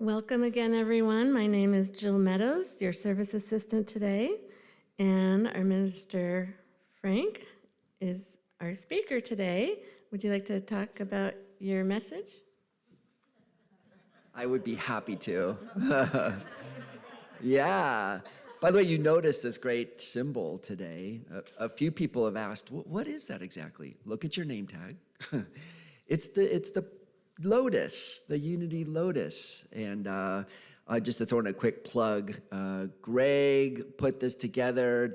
Welcome again, everyone. My name is Jill Meadows, your service assistant today, and our minister, Frank, is our speaker today. Would you like to talk about your message? I would be happy to. Yeah. By the way, you noticed this great symbol today. A few people have asked, what is that exactly? Look at your name tag. It's the lotus, the Unity lotus. And just to throw in a quick plug, Greg put this together,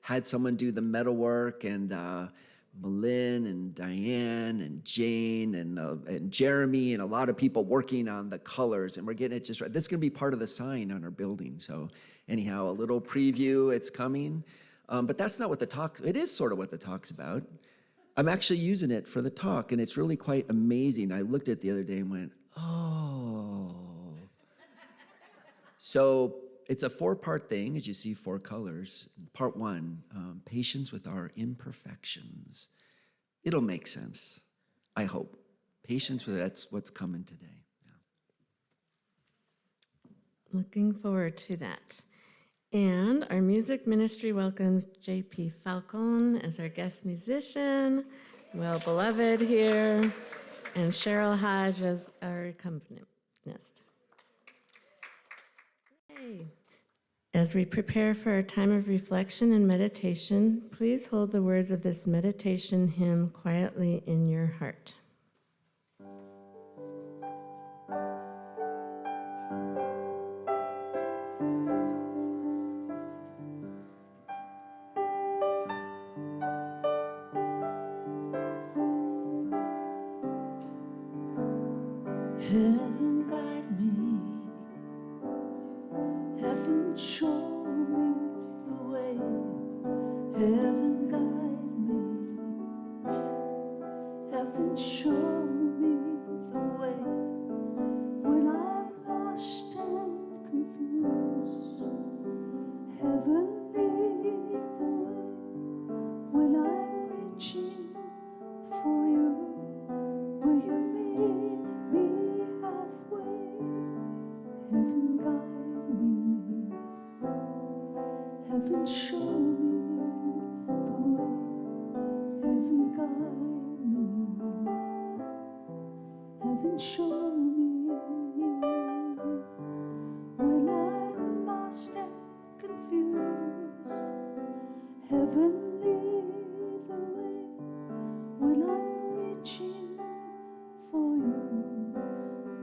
had someone do the metal work, and Malin and Diane and Jane and Jeremy and a lot of people working on the colors, and we're getting it just right. This is going to be part of the sign on our building. So anyhow, a little preview, it's coming. But that's not what the talk, it is sort of what the talk's about. I'm actually using it for the talk, and it's really quite amazing. I looked at it the other day and went, oh. So it's a 4-part thing, as you see, 4 colors. Part 1, patience with our imperfections. It'll make sense, I hope. Patience with that's what's coming today. Yeah. Looking forward to that. And our music ministry welcomes JP Falcon as our guest musician, well beloved here, and Cheryl Hodges as our accompanist. Yay. As we prepare for our time of reflection and meditation, please hold the words of this meditation hymn quietly in your heart. Heaven guide me, heaven show me the way, heaven guide me, heaven show me the way, when I'm lost and confused, heaven lead the way, when I'm reaching for you, will you meet me halfway? Heaven guide me, heaven show me the way, heaven guide me, heaven show me, when I'm lost and confused, heaven lead the way, when I'm reaching for you,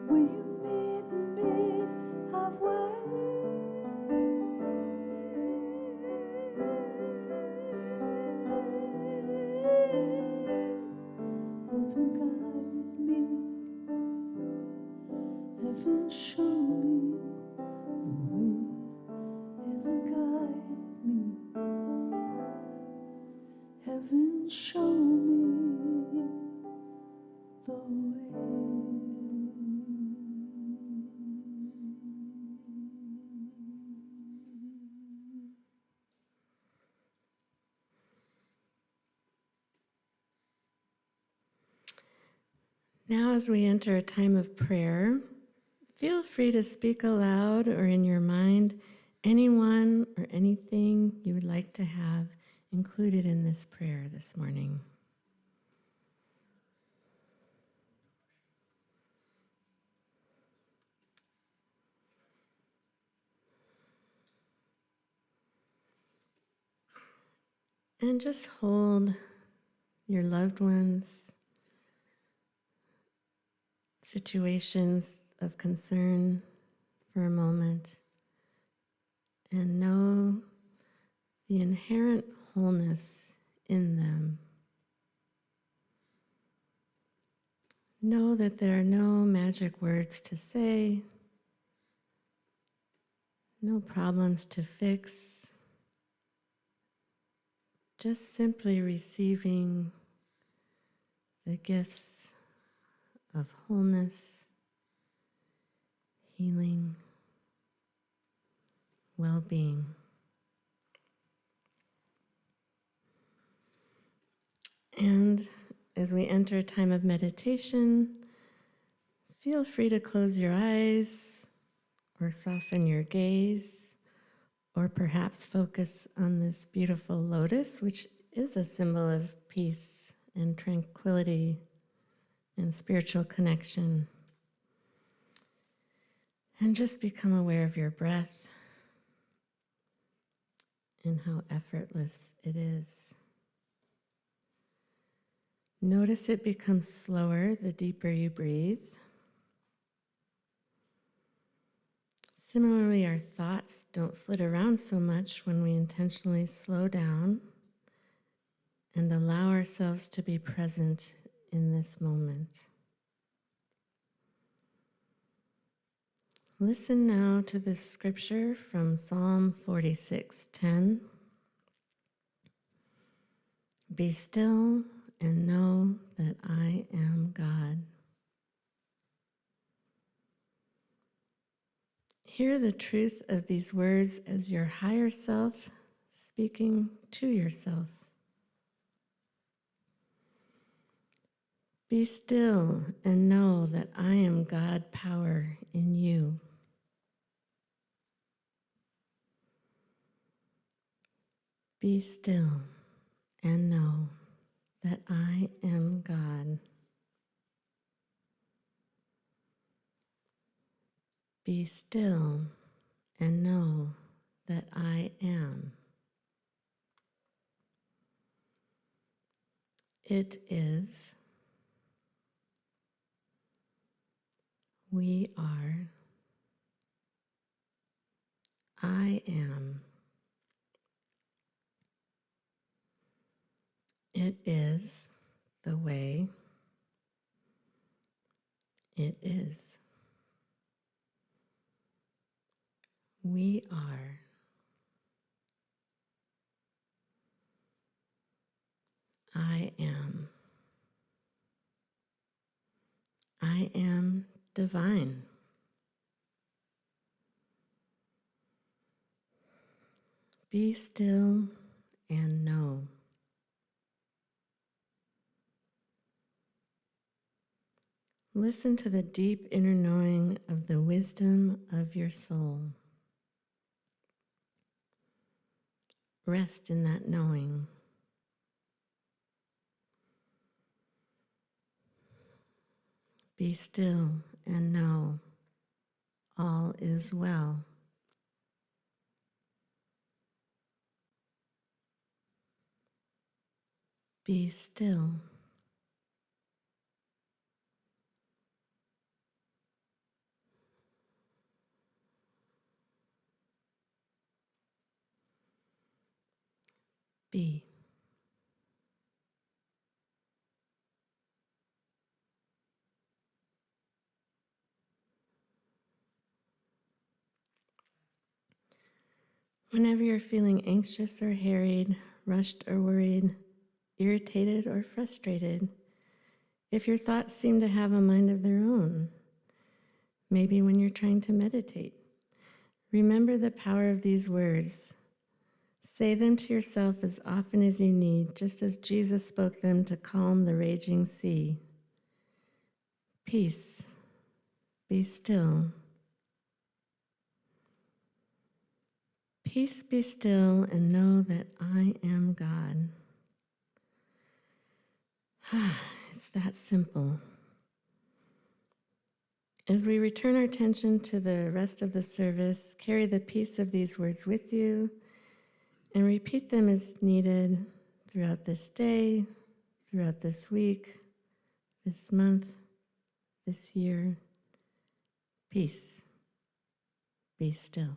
will you meet me halfway? Heaven guide me, heaven show me the way, heaven guide me, heaven show me the way. Now, as we enter a time of prayer, feel free to speak aloud or in your mind anyone or anything you would like to have included in this prayer this morning. And just hold your loved ones, situations of concern for a moment, and know the inherent wholeness in them. Know that there are no magic words to say, no problems to fix, just simply receiving the gifts of wholeness, healing, well-being. And as we enter a time of meditation, feel free to close your eyes or soften your gaze, or perhaps focus on this beautiful lotus, which is a symbol of peace and tranquility and spiritual connection. And just become aware of your breath and how effortless it is. Notice it becomes slower the deeper you breathe. Similarly, our thoughts don't flit around so much when we intentionally slow down and allow ourselves to be present in this moment. Listen now to this scripture from Psalm 46:10. Be still and know that I am God. Hear the truth of these words as your higher self speaking to yourself. Be still and know that I am God power in you. Be still and know that I am God. Be still and know that I am. It is. We are. I am. It is the way. It is. We are. I am. I am divine. Be still and know. Listen to the deep inner knowing of the wisdom of your soul. Rest in that knowing. Be still and know all is well. Be still. Be. Whenever you're feeling anxious or harried, rushed or worried, irritated or frustrated, if your thoughts seem to have a mind of their own, maybe when you're trying to meditate, remember the power of these words. Say them to yourself as often as you need, just as Jesus spoke them to calm the raging sea. Peace, be still. Peace, be still, and know that I am God. It's that simple. As we return our attention to the rest of the service, carry the peace of these words with you and repeat them as needed throughout this day, throughout this week, this month, this year. Peace, be still.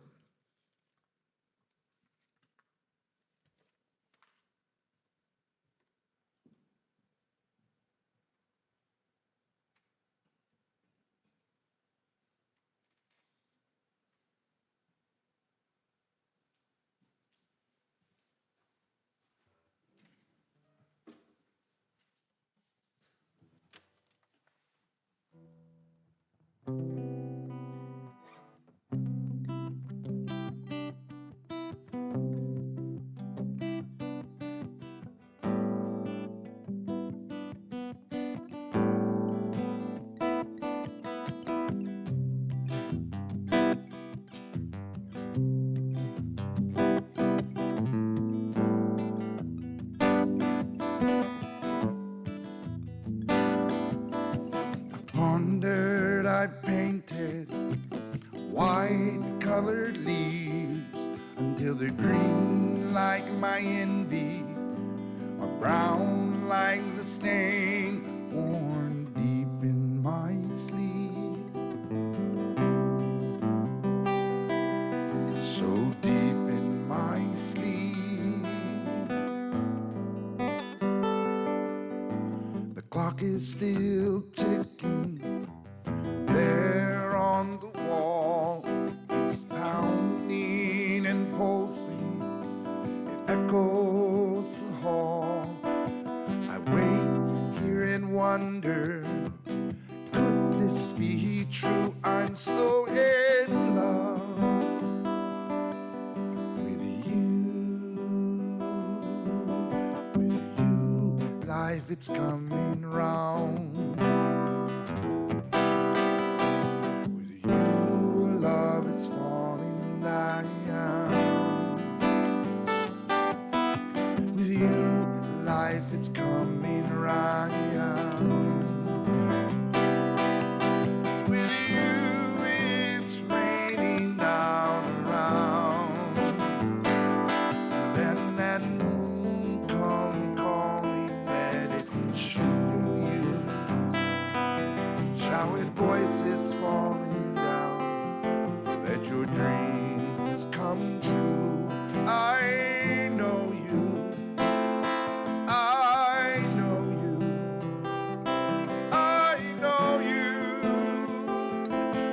white-colored leaves until they're green like my envy, or brown like the stain worn deep in my sleeve. So deep in my sleeve. The clock is still ticking there on the wall. It's pounding and pulsing, it echoes the hall. I wait here and wonder, could this be true? I'm so in love with you, with you. Life, it's coming round. With you, love, it's falling down. With you, life, it's coming round. With you, it's raining down around. Then that moon come calling, let it show you. Showered voices falling down, let your dreams come true. I know you, I know you, I know you.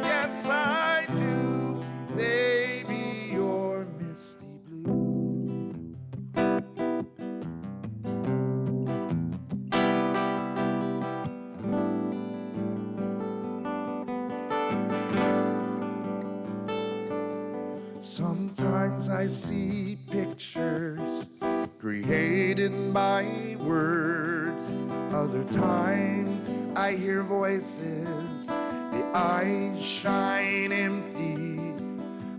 Yes, I do, baby, you're misty blue. Sometimes I see pictures created by words. Other times I hear voices, the eyes shine empty,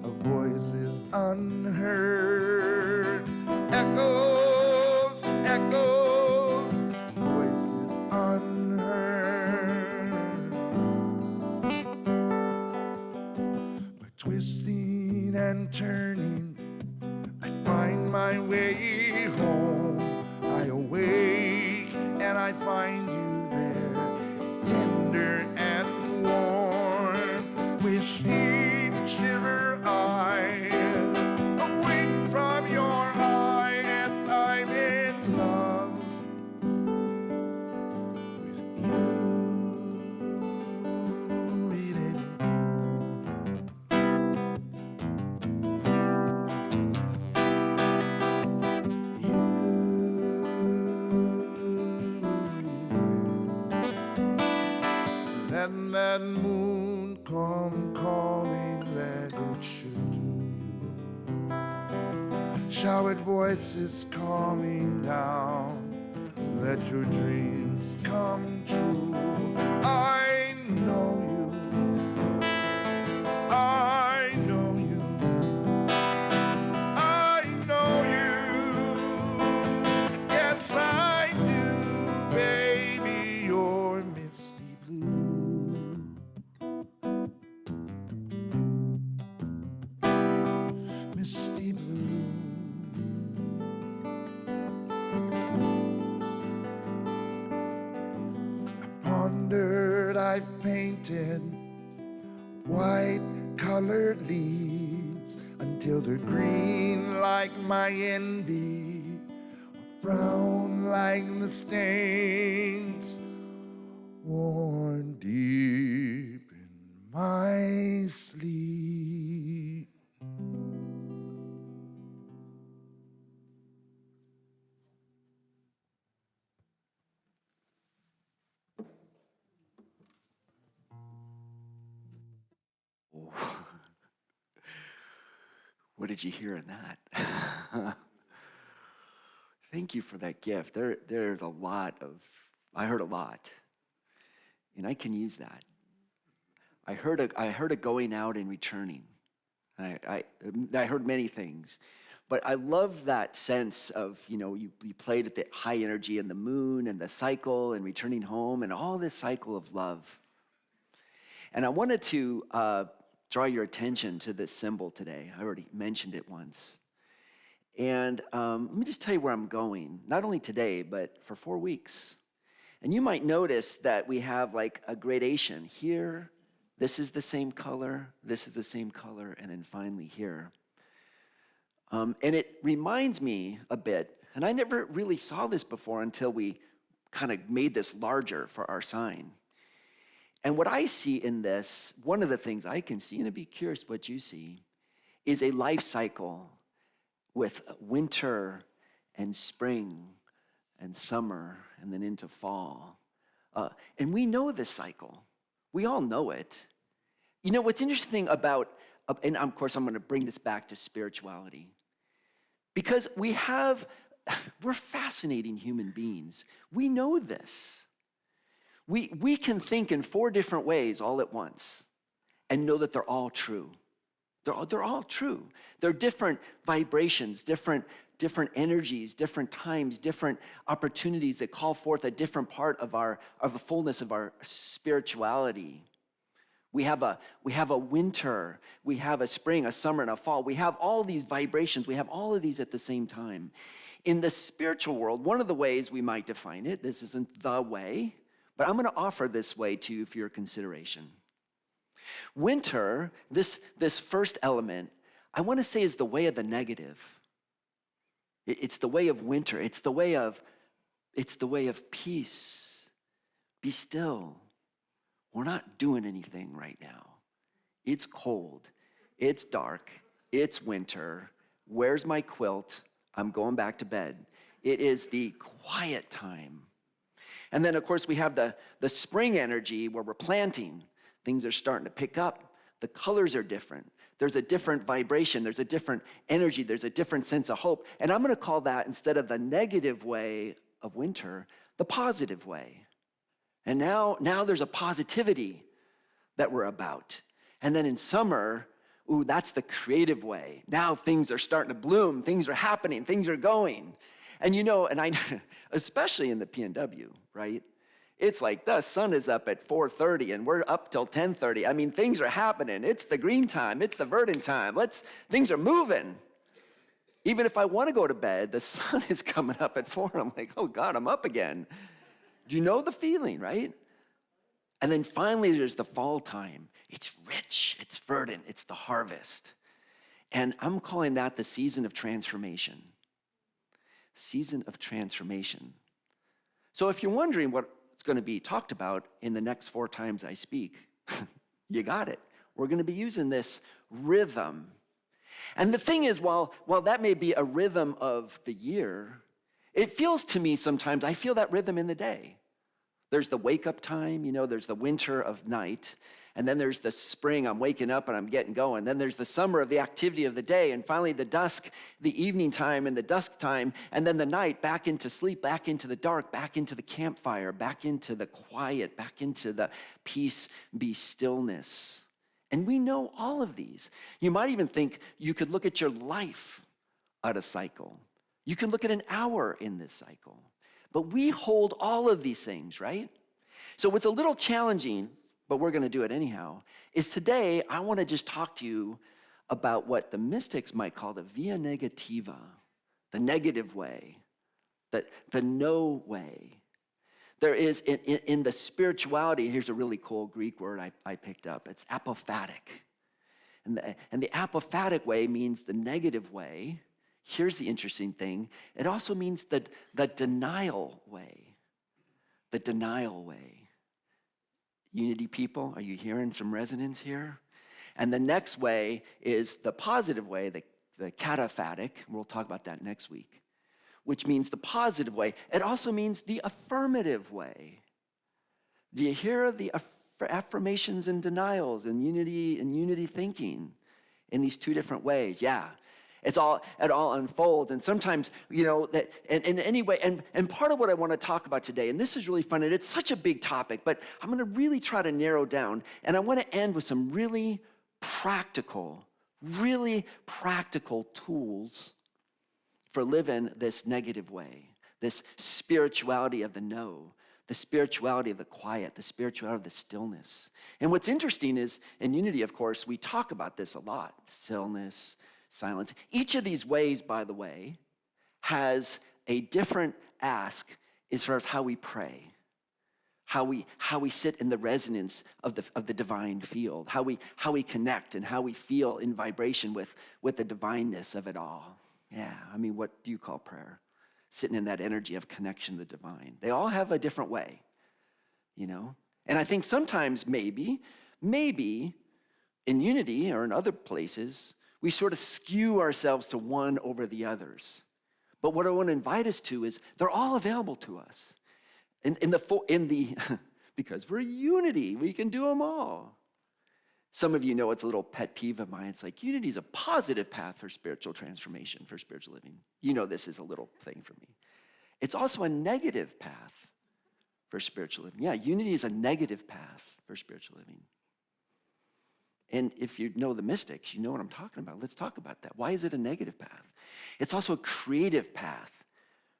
a voice is unheard. Echoes, echoes, voices unheard. By twisting and turning, I find my way home. I awake and I find you there, tender and warm. Wish each shiver I awake from your eye, and I'm in love with and that moon come calling, let it show you. Showered voices calling down, let your dreams come true. I know you, I know you, I know you. Yes, I do, baby, you're misty blue. Misty blue. I pondered, I've painted white-colored leaves until they're green like my envy, or brown like the stains worn deep in my sleep. What did you hear in that? Thank you for that gift. There's a lot of, I heard a lot, and I can use that. I heard a going out and returning. I heard many things, but I love that sense of, you played at the high energy and the moon and the cycle and returning home and all this cycle of love. And I wanted to draw your attention to this symbol today. I already mentioned it once. And let me just tell you where I'm going, not only today, but for 4 weeks. And you might notice that we have like a gradation. Here, this is the same color, this is the same color, and then finally here. And it reminds me a bit, and I never really saw this before until we kind of made this larger for our sign. And what I see in this, one of the things I can see, and I'd be curious what you see, is a life cycle with winter and spring and summer and then into fall. And we know this cycle. We all know it. You know, what's interesting about, and of course I'm going to bring this back to spirituality, because we're fascinating human beings. We know this. We can think in 4 different ways all at once and know that they're all true. They're all true. They're different vibrations, different energies, different times, different opportunities that call forth a different part of the fullness of our spirituality. We have a winter, we have a spring, a summer, and a fall. We have all these vibrations. We have all of these at the same time. In the spiritual world, one of the ways we might define it, this isn't the way, but I'm going to offer this way to you for your consideration. Winter, this first element, I want to say is the way of the negative. It's the way of winter. It's the way of peace. Be still. We're not doing anything right now. It's cold. It's dark. It's winter. Where's my quilt? I'm going back to bed. It is the quiet time. And then, of course, we have the spring energy where we're planting. Things are starting to pick up. The colors are different. There's a different vibration. There's a different energy. There's a different sense of hope. And I'm going to call that, instead of the negative way of winter, the positive way. And now there's a positivity that we're about. And then in summer, that's the creative way. Now things are starting to bloom. Things are happening. Things are going. And I, especially in the PNW, right? It's like the sun is up at 4:30 and we're up till 10:30. I mean, things are happening. It's the green time. It's the verdant time. Things are moving. Even if I want to go to bed, the sun is coming up at 4. I'm like, oh God, I'm up again. Do you know the feeling, right? And then finally, there's the fall time. It's rich. It's verdant. It's the harvest. And I'm calling that the season of transformation. Season of transformation. So if you're wondering what's going to be talked about in the next 4 times I speak, you got it. We're going to be using this rhythm. And the thing is, while that may be a rhythm of the year, it feels to me sometimes, I feel that rhythm in the day. There's the wake up time, there's the winter of night, and then there's the spring, I'm waking up and I'm getting going. Then there's the summer of the activity of the day, and finally the dusk, the evening time and the dusk time, and then the night, back into sleep, back into the dark, back into the campfire, back into the quiet, back into the peace, be stillness. And we know all of these. You might even think you could look at your life at a cycle. You can look at an hour in this cycle. But we hold all of these things, right? So what's a little challenging, but we're going to do it anyhow, is today I want to just talk to you about what the mystics might call the via negativa, the negative way, the no way. There is, in the spirituality, here's a really cool Greek word I picked up. It's apophatic. And the apophatic way means the negative way. Here's the interesting thing. It also means the denial way. The denial way. Unity people, are you hearing some resonance here? And the next way is the positive way, the cataphatic. We'll talk about that next week, which means the positive way. It also means the affirmative way. Do you hear the affirmations and denials and unity thinking in these 2 different ways? Yeah. It all unfolds, and sometimes, that, and anyway, and part of what I want to talk about today, and this is really fun, and it's such a big topic, but I'm going to really try to narrow down, and I want to end with some really practical tools for living this negative way, this spirituality of the no, the spirituality of the quiet, the spirituality of the stillness. And what's interesting is, in unity, of course, we talk about this a lot, stillness, silence. Each of these ways, by the way, has a different ask as far as how we pray, how we sit in the resonance of the divine field, how we connect and how we feel in vibration with the divineness of it all. Yeah, I mean, what do you call prayer? Sitting in that energy of connection to the divine. They all have a different way, you know? And I think sometimes maybe in unity or in other places, we sort of skew ourselves to one over the others. But what I want to invite us to is they're all available to us. Because we're unity, we can do them all. Some of you know it's a little pet peeve of mine. It's like unity is a positive path for spiritual transformation, for spiritual living. You know this is a little thing for me. It's also a negative path for spiritual living. Yeah, unity is a negative path for spiritual living. And if you know the mystics, you know what I'm talking about. Let's talk about that. Why is it a negative path? It's also a creative path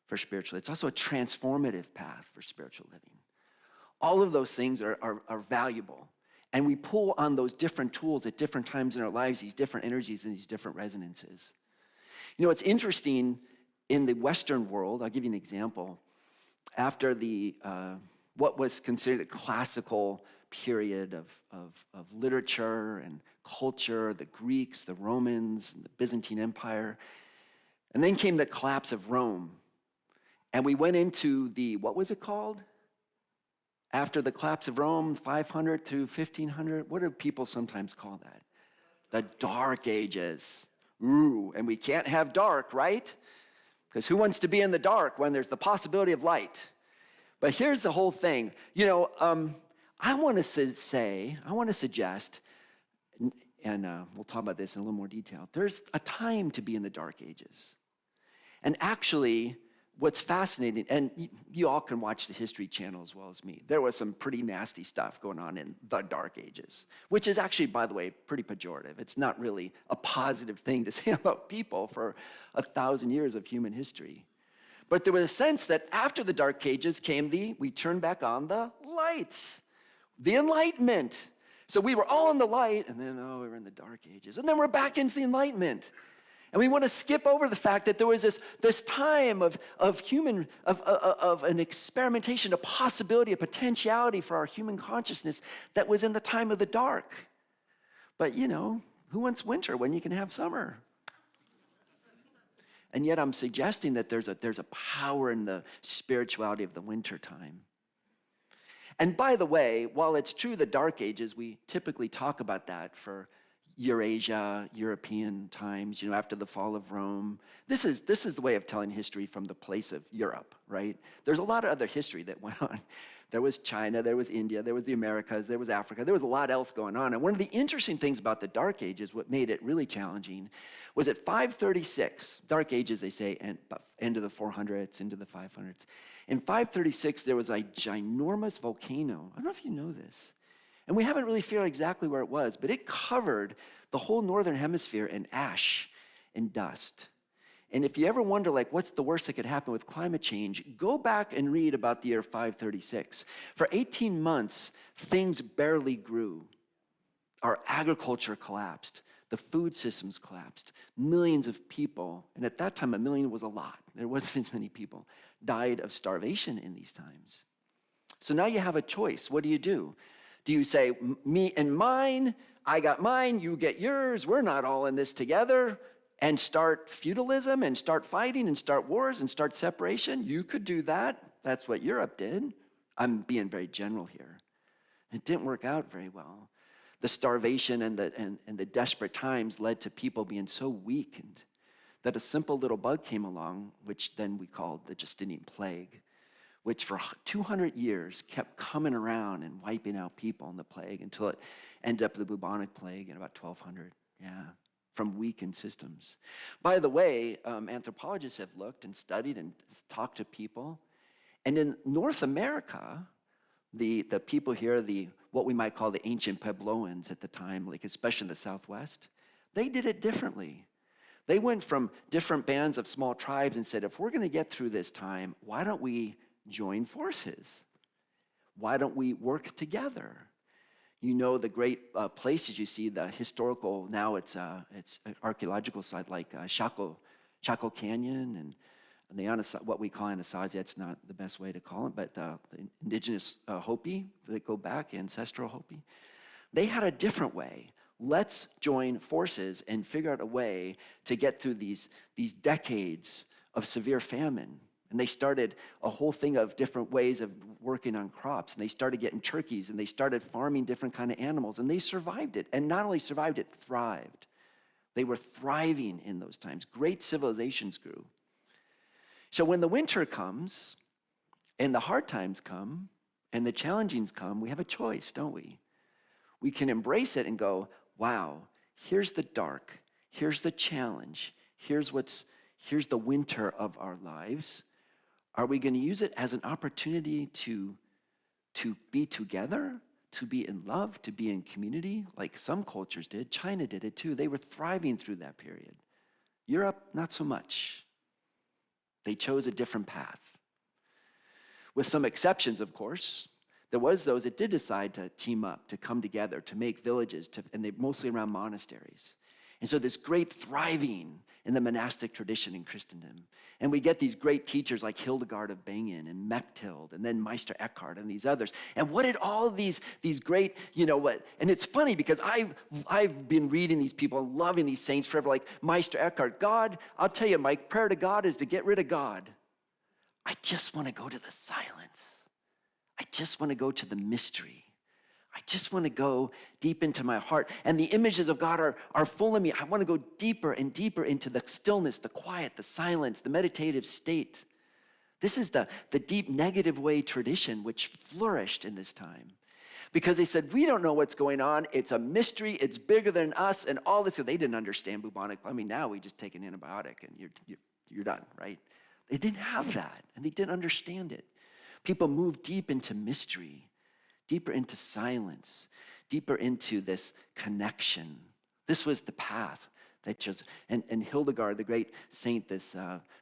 for spiritual. It's also a transformative path for spiritual living. All of those things are valuable. And we pull on those different tools at different times in our lives, these different energies and these different resonances. You know, it's interesting in the Western world. I'll give you an example. After what was considered a classical period of literature and culture, the Greeks, the Romans, and the Byzantine Empire, and then came the collapse of Rome. And we went into what was it called? After the collapse of Rome, 500 to 1500, what do people sometimes call that? The Dark Ages. Ooh, and we can't have dark, right? Because who wants to be in the dark when there's the possibility of light? But here's the whole thing. You know, I want to suggest, and we'll talk about this in a little more detail, there's a time to be in the Dark Ages. And actually, what's fascinating, and you all can watch the History Channel as well as me, there was some pretty nasty stuff going on in the Dark Ages, which is actually, by the way, pretty pejorative. It's not really a positive thing to say about people for 1,000 years of human history. But there was a sense that after the Dark Ages came we turned back on the lights, the Enlightenment. So we were all in the light, and then, we were in the Dark Ages. And then we're back into the Enlightenment. And we want to skip over the fact that there was this time of an experimentation, a possibility, a potentiality for our human consciousness that was in the time of the dark. But, you know, who wants winter when you can have summer? And yet I'm suggesting that there's a power in the spirituality of the winter time. And by the way, while it's true the Dark Ages, we typically talk about that for Eurasia, European times, you know, after the fall of Rome. This is the way of telling history from the place of Europe, right? There's a lot of other history that went on. There was China, there was India, there was the Americas, there was Africa, there was a lot else going on. And one of the interesting things about the Dark Ages, what made it really challenging, was at 536, Dark Ages, they say, end of the 400s, into the 500s. In 536, there was a ginormous volcano. I don't know if you know this. And we haven't really figured out exactly where it was, but it covered the whole northern hemisphere in ash and dust. And if you ever wonder, like, what's the worst that could happen with climate change, go back and read about the year 536. For 18 months, things barely grew. Our agriculture collapsed. The food systems collapsed. Millions of people, and at that time, 1 million was a lot. There wasn't as many people, died of starvation in these times. So now you have a choice. What do? Do you say, me and mine, I got mine, you get yours, we're not all in this together, and start feudalism and start fighting and start wars and start separation? You could do that. That's what Europe did. I'm being very general here. It didn't work out very well. The starvation and the desperate times led to people being so weakened that a simple little bug came along, which then we called the Justinian plague, which for 200 years kept coming around and wiping out people in the plague until it ended up the bubonic plague in about 1200, from weakened systems. By the way, anthropologists have looked and studied and talked to people, and in North America, the people here, what we might call the ancient Puebloans at the time, like especially in the Southwest, they did it differently. They went from different bands of small tribes and said, if we're gonna get through this time, why don't we join forces Why don't we work together? You know the great places you see, the historical, now it's an archaeological site like Chaco Canyon and what we call Anasazi. That's not the best way to call it, but the indigenous Hopi that go back, ancestral Hopi. They had a different way. Let's join forces and figure out a way to get through these decades of severe famine. And they started a whole thing of different ways of working on crops. And they started getting turkeys, and they started farming different kind of animals. And they survived it. And not only survived it, thrived. They were thriving in those times. Great civilizations grew. So when the winter comes, and the hard times come, and the challengings come, we have a choice, don't we? We can embrace it and go, wow, here's the dark, here's the challenge, here's the winter of our lives. Are we going to use it as an opportunity to be together, to be in love, to be in community, like some cultures did? China did it too. They were thriving through that period. Europe, not so much. They chose a different path. With some exceptions, of course. There was those that did decide to team up, to come together, to make villages, and they mostly around monasteries. And so this great thriving in the monastic tradition in Christendom. And we get these great teachers like Hildegard of Bingen and Mechthild, and then Meister Eckhart and these others. And what did all of these great, and it's funny because I've been reading these people and loving these saints forever, like Meister Eckhart. God, I'll tell you, my prayer to God is to get rid of God. I just want to go to the silence. I just want to go to the mystery. I just want to go deep into my heart. And the images of God are full of me. I want to go deeper and deeper into the stillness, the quiet, the silence, the meditative state. This is the deep negative way tradition which flourished in this time. Because they said, we don't know what's going on. It's a mystery. It's bigger than us and all this. They didn't understand bubonic. I mean, now we just take an antibiotic and you're done, right? They didn't have that, and they didn't understand it. People moved deep into mystery, deeper into silence, deeper into this connection. This was the path that chose. And Hildegard, the great saint, this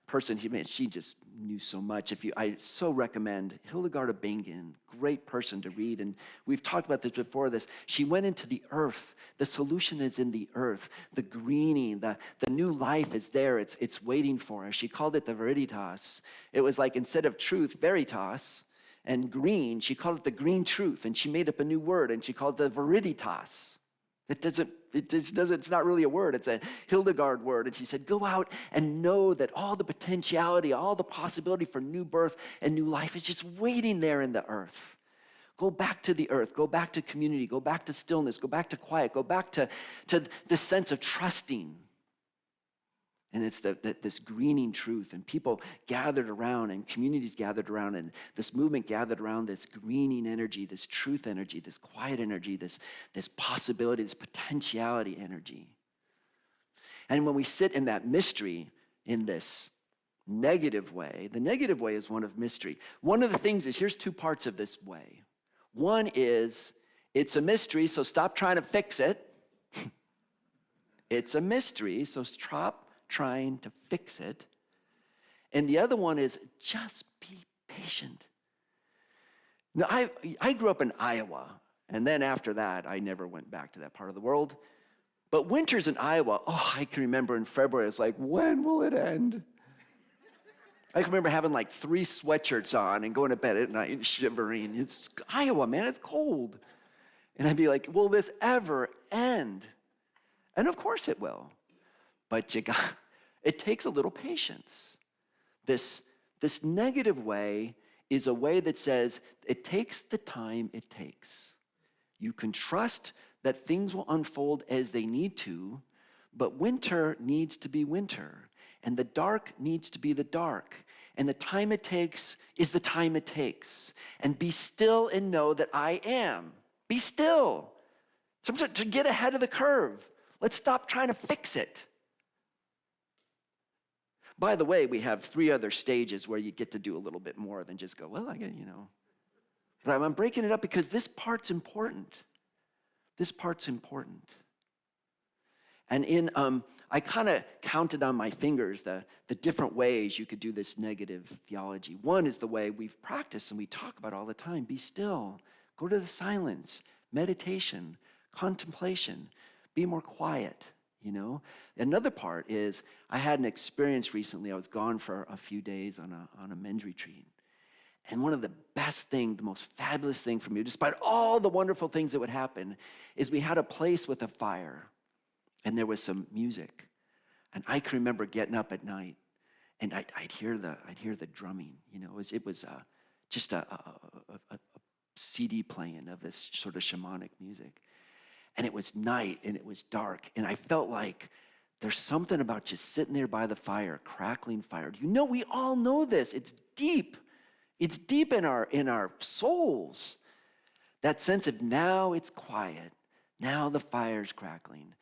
person, she just knew so much. I so recommend Hildegard of Bingen, great person to read. And we've talked about this before. She went into the earth. The solution is in the earth. The greening, the new life is there. It's waiting for us. She called it the veritas. It was like, instead of truth, veritas, and green, she called it the green truth. And she made up a new word, and she called it the viriditas. It's not really a word. It's a Hildegard word. And she said, go out and know that all the potentiality, all the possibility for new birth and new life is just waiting there in the earth. Go back to the earth. Go back to community. Go back to stillness. Go back to quiet. Go back to the sense of trusting. And it's this greening truth, and people gathered around, and communities gathered around, and this movement gathered around this greening energy, this truth energy, this quiet energy, this possibility, this potentiality energy. And when we sit in that mystery, in this negative way, the negative way is one of mystery. One of the things is, here's two parts of this way. One is, it's a mystery, so stop trying to fix it. It's a mystery, so stop trying to fix it. And the other one is, just be patient. Now, I grew up in Iowa, and then after that, I never went back to that part of the world. But winters in Iowa, I can remember in February, it's like, when will it end? I can remember having like 3 sweatshirts on and going to bed at night and shivering. It's Iowa, man, it's cold. And I'd be like, will this ever end? And of course it will. But it takes a little patience. This negative way is a way that says it takes the time it takes. You can trust that things will unfold as they need to, but winter needs to be winter, and the dark needs to be the dark, and the time it takes is the time it takes. And be still and know that I am. Be still. Sometimes to get ahead of the curve. Let's stop trying to fix it. By the way, we have 3 other stages where you get to do a little bit more than just go, well, I get, But I'm breaking it up because this part's important. This part's important. And I kind of counted on my fingers the different ways you could do this negative theology. One is the way we've practiced and we talk about all the time. Be still, go to the silence, meditation, contemplation, be more quiet, you know? Another part is I had an experience recently. I was gone for a few days on a men's retreat. And one of the best things, the most fabulous thing for me, despite all the wonderful things that would happen, is we had a place with a fire. And there was some music. And I can remember getting up at night and I'd hear the drumming. You know, it was just a CD playing of this sort of shamanic music. And it was night and it was dark. And I felt like there's something about just sitting there by the fire, crackling fire. You know, we all know this. It's deep. It's deep in our souls. That sense of now it's quiet. Now the fire's crackling.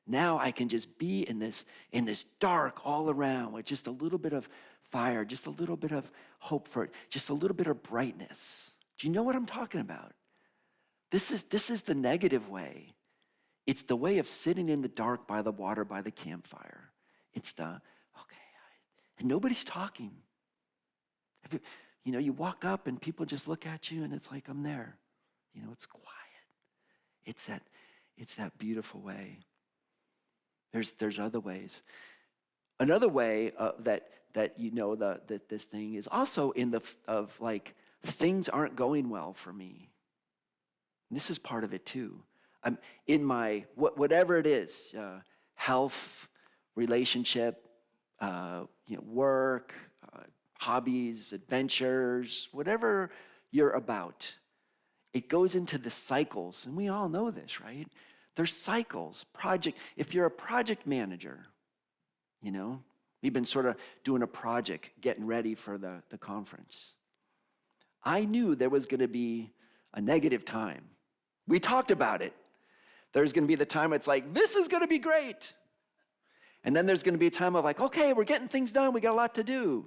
Now I can just be in this dark all around with just a little bit of fire, just a little bit of hope for it, just a little bit of brightness. Do you know what I'm talking about? This is the negative way. It's the way of sitting in the dark by the water, by the campfire. It's and nobody's talking. You walk up and people just look at you and it's like, I'm there. You know, it's quiet. It's that beautiful way. There's other ways. Another way that you know that this thing is also of things aren't going well for me. And this is part of it too. I'm in my whatever it is, health, relationship, work, hobbies, adventures, whatever you're about. It goes into the cycles, and we all know this, right? There's cycles, if you're a project manager, we've been sort of doing a project, getting ready for the conference. I knew there was going to be a negative time. We talked about it. There's going to be the time it's like, this is going to be great. And then there's going to be a time of okay, we're getting things done. We got a lot to do.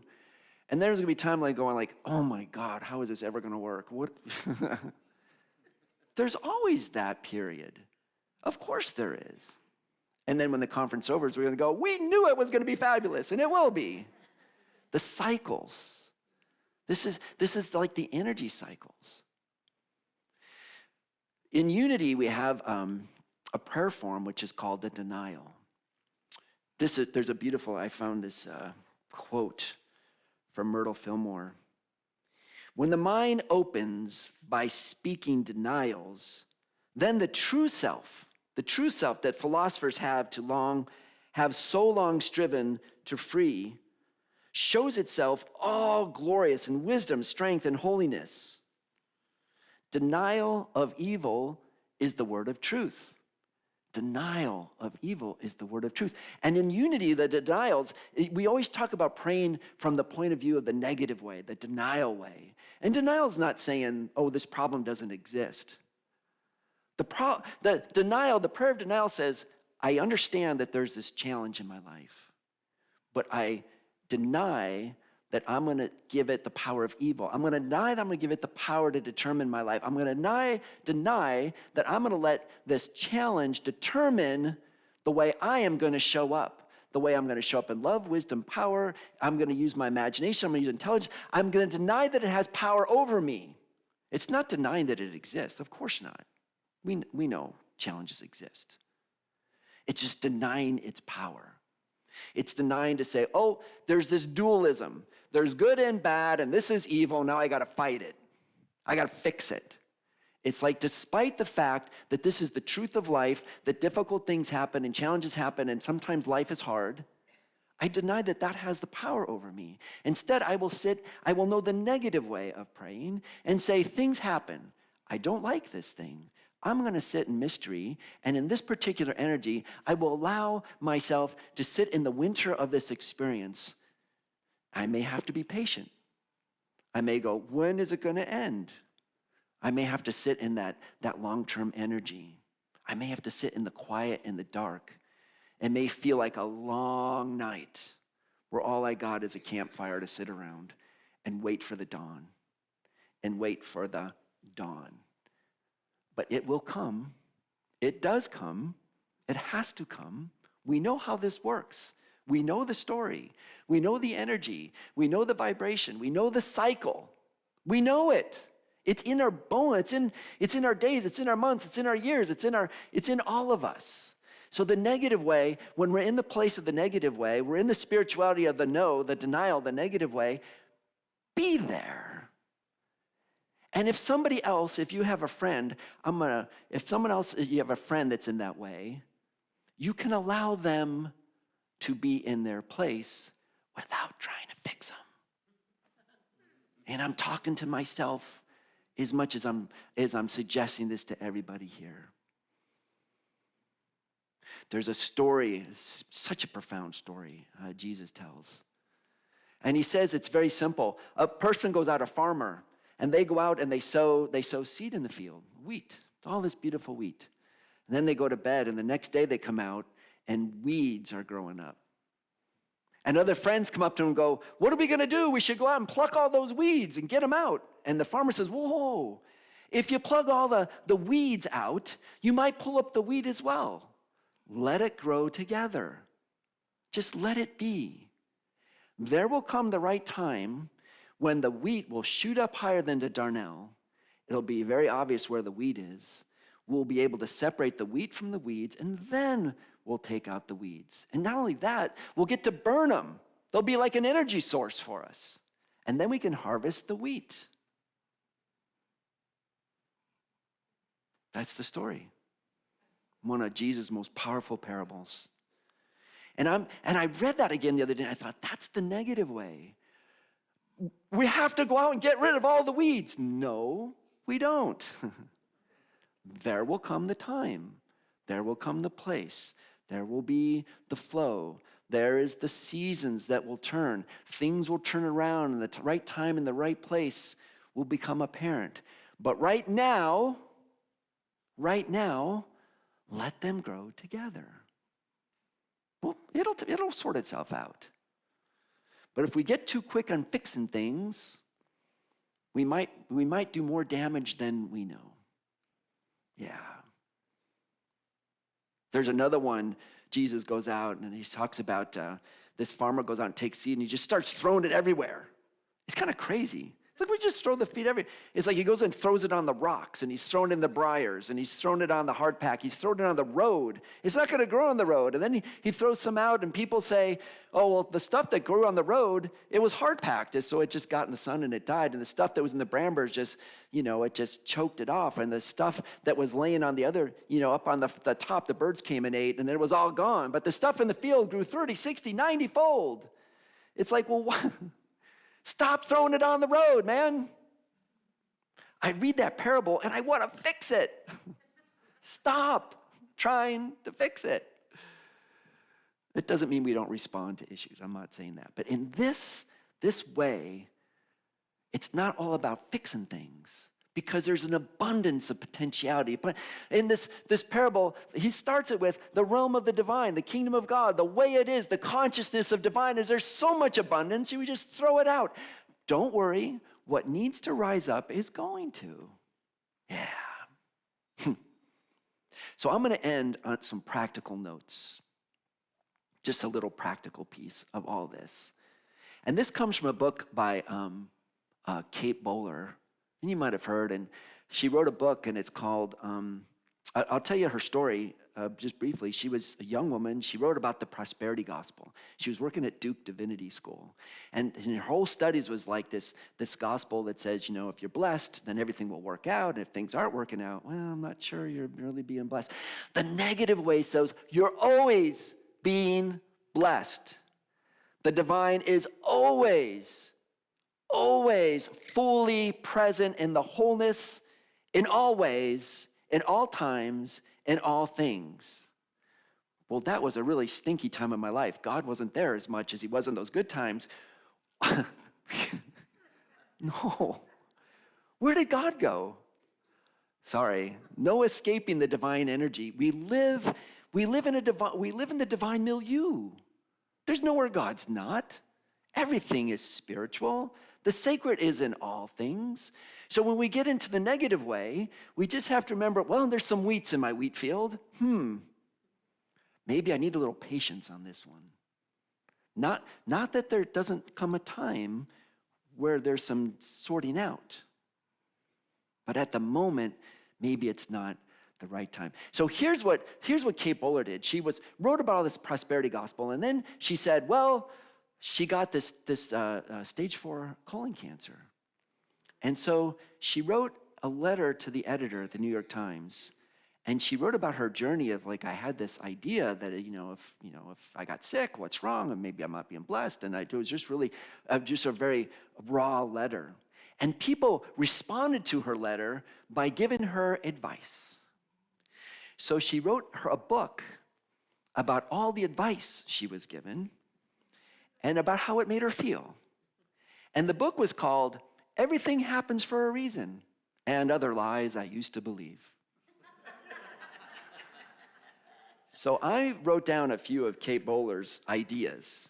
And there's going to be time going oh my God, how is this ever going to work? What? There's always that period. Of course there is. And then when the conference is over, we're going to go, we knew it was going to be fabulous, and it will be. The cycles. This is like the energy cycles. In Unity, we have a prayer form which is called the denial. I found this quote from Myrtle Fillmore. When the mind opens by speaking denials, then the true self that philosophers have so long striven to free, shows itself all glorious in wisdom, strength, and holiness. Denial of evil is the word of truth. Denial of evil is the word of truth. And in Unity, the denials, we always talk about praying from the point of view of the negative way, the denial way. And denial is not saying, oh, this problem doesn't exist. The prayer of denial says, I understand that there's this challenge in my life, but I deny that I'm going to give it the power of evil. I'm going to deny that I'm going to give it the power to determine my life. I'm going to deny that I'm going to let this challenge determine the way I am going to show up, the way I'm going to show up in love, wisdom, power. I'm going to use my imagination. I'm going to use intelligence. I'm going to deny that it has power over me. It's not denying that it exists. Of course not. We know challenges exist. It's just denying its power. It's denying to say, oh, there's this dualism. There's good and bad, and this is evil. Now I got to fight it. I got to fix it. It's like, despite the fact that this is the truth of life, that difficult things happen and challenges happen, and sometimes life is hard, I deny that that has the power over me. Instead, I will know the negative way of praying and say, things happen. I don't like this thing. I'm going to sit in mystery, and in this particular energy, I will allow myself to sit in the winter of this experience. I may have to be patient. I may go, when is it going to end? I may have to sit in that long-term energy. I may have to sit in the quiet and the dark. It may feel like a long night where all I got is a campfire to sit around and wait for the dawn and wait for the dawn. But it will come. It does come. It has to come We know how this works. We know the story. We know the energy. We know the vibration. We know the cycle. We know it. It's in our bone. It's in our days. It's in our months. It's in our years. It's in all of us. So the negative way, when we're in the place of the negative way, we're in the spirituality of the no, the denial, the negative way, be there. And if somebody else, if you have a friend, if someone else, you have a friend that's in that way, you can allow them to be in their place without trying to fix them. And I'm talking to myself as much as I'm suggesting this to everybody here. There's a story, such a profound story Jesus tells. And he says it's very simple. A person goes out, a farmer, and they go out and they sow seed in the field, wheat, all this beautiful wheat. And then they go to bed, and the next day they come out, and weeds are growing up. And other friends come up to him and go, what are we going to do? We should go out and pluck all those weeds and get them out. And the farmer says, whoa, if you plug all the weeds out, you might pull up the wheat as well. Let it grow together. Just let it be. There will come the right time when the wheat will shoot up higher than the darnel. It'll be very obvious where the wheat is. We'll be able to separate the wheat from the weeds, and then we'll take out the weeds. And not only that, we'll get to burn them. They'll be like an energy source for us. And then we can harvest the wheat. That's the story. One of Jesus' most powerful parables. And I read that again the other day, and I thought, that's the negative way. We have to go out and get rid of all the weeds. No, we don't. There will come the time. There will come the place. There will be the flow. There is the seasons that will turn. Things will turn around, and the right time and the right place will become apparent. But right now, let them grow together. Well, it'll sort itself out. But if we get too quick on fixing things, we might do more damage than we know. Yeah. There's another one. Jesus goes out and he talks about this farmer goes out and takes seed and he just starts throwing it everywhere. It's kind of crazy. It's like we just throw the seed everywhere. It's like he goes and throws it on the rocks, and he's thrown it in the briars, and he's thrown it on the hard pack. He's thrown it on the road. It's not going to grow on the road. And then he throws some out, and people say, oh, well, the stuff that grew on the road, it was hard packed, so it just got in the sun and it died. And the stuff that was in the brambles it just choked it off. And the stuff that was laying on the other, up on the top, the birds came and ate, and then it was all gone. But the stuff in the field grew 30, 60, 90-fold. It's like, well, what? Stop throwing it on the road, man. I read that parable and I want to fix it. Stop trying to fix it. It doesn't mean we don't respond to issues. I'm not saying that. But in this way, it's not all about fixing things, because there's an abundance of potentiality. But in this parable, he starts it with the realm of the divine, the kingdom of God, the way it is, the consciousness of divine is there's so much abundance, we just throw it out. Don't worry, what needs to rise up is going to. Yeah. So I'm going to end on some practical notes. Just a little practical piece of all this. And this comes from a book by Kate Bowler. And you might have heard, and she wrote a book, and it's called, I'll tell you her story just briefly. She was a young woman. She wrote about the prosperity gospel. She was working at Duke Divinity School. And her whole studies was like this gospel that says, if you're blessed, then everything will work out. And if things aren't working out, well, I'm not sure you're really being blessed. The negative way says you're always being blessed. The divine is always fully present in the wholeness, in all ways, in all times, in all things. Well, that was a really stinky time of my life. God wasn't there as much as he was in those good times. No. Where did God go? Sorry. No escaping the divine energy. We live in the divine milieu. There's nowhere God's not. Everything is spiritual. The sacred is in all things. So when we get into the negative way, we just have to remember, well, there's some weeds in my wheat field. Maybe I need a little patience on this one. Not that there doesn't come a time where there's some sorting out, but at the moment, maybe it's not the right time. So here's what Kate Bowler did. She wrote about all this prosperity gospel, and then she said, well, she got this stage 4 colon cancer. And so she wrote a letter to the editor at the New York Times, and she wrote about her journey of like, I had this idea that, if I got sick, what's wrong? And maybe I'm not being blessed. And it was just really just a very raw letter. And people responded to her letter by giving her advice. So she wrote her a book about all the advice she was given and about how it made her feel. And the book was called Everything Happens for a Reason and Other Lies I Used to Believe. So I wrote down a few of Kate Bowler's ideas.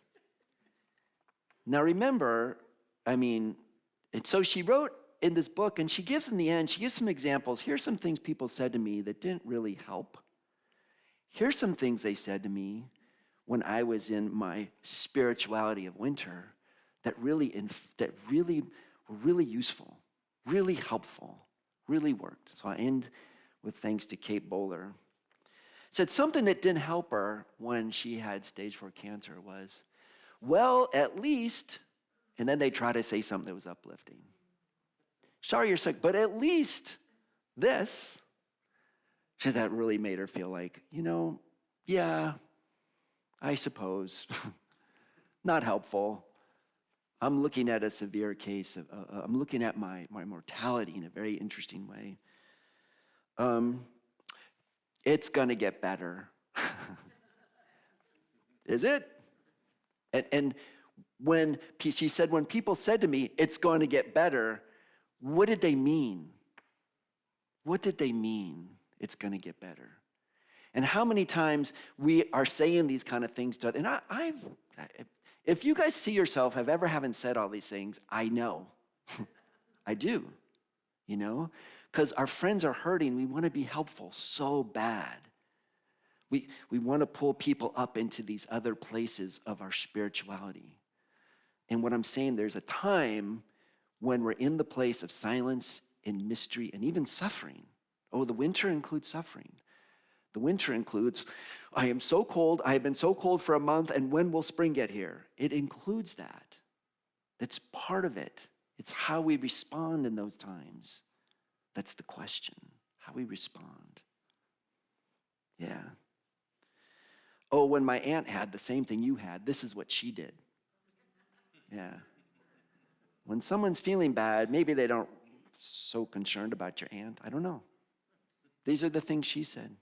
Now remember, and so she wrote in this book, and she gives in the end, she gives some examples. Here's some things people said to me that didn't really help. Here's some things they said to me when I was in my spirituality of winter that really were really useful, really helpful, really worked. So I end with thanks to Kate Bowler. Said something that didn't help her when she had stage 4 cancer was, well, at least, and then they try to say something that was uplifting. Sorry you're sick, but at least this. She said that really made her feel like, yeah, I suppose. Not helpful. I'm looking at a severe case. I'm looking at my mortality in a very interesting way. It's going to get better. Is it? And when she said, when people said to me, it's going to get better, what did they mean? What did they mean, it's going to get better? And how many times we are saying these kind of things to others. And if you guys see yourself have ever haven't said all these things, I know. I do, because our friends are hurting. We want to be helpful so bad. We want to pull people up into these other places of our spirituality. And what I'm saying, there's a time when we're in the place of silence and mystery and even suffering. Oh, the winter includes suffering. The winter includes, I am so cold, I have been so cold for a month, and when will spring get here? It includes that. That's part of it. It's how we respond in those times. That's the question, how we respond. Yeah. Oh, when my aunt had the same thing you had, this is what she did. Yeah. When someone's feeling bad, maybe they don't so concerned about your aunt. I don't know. These are the things she said.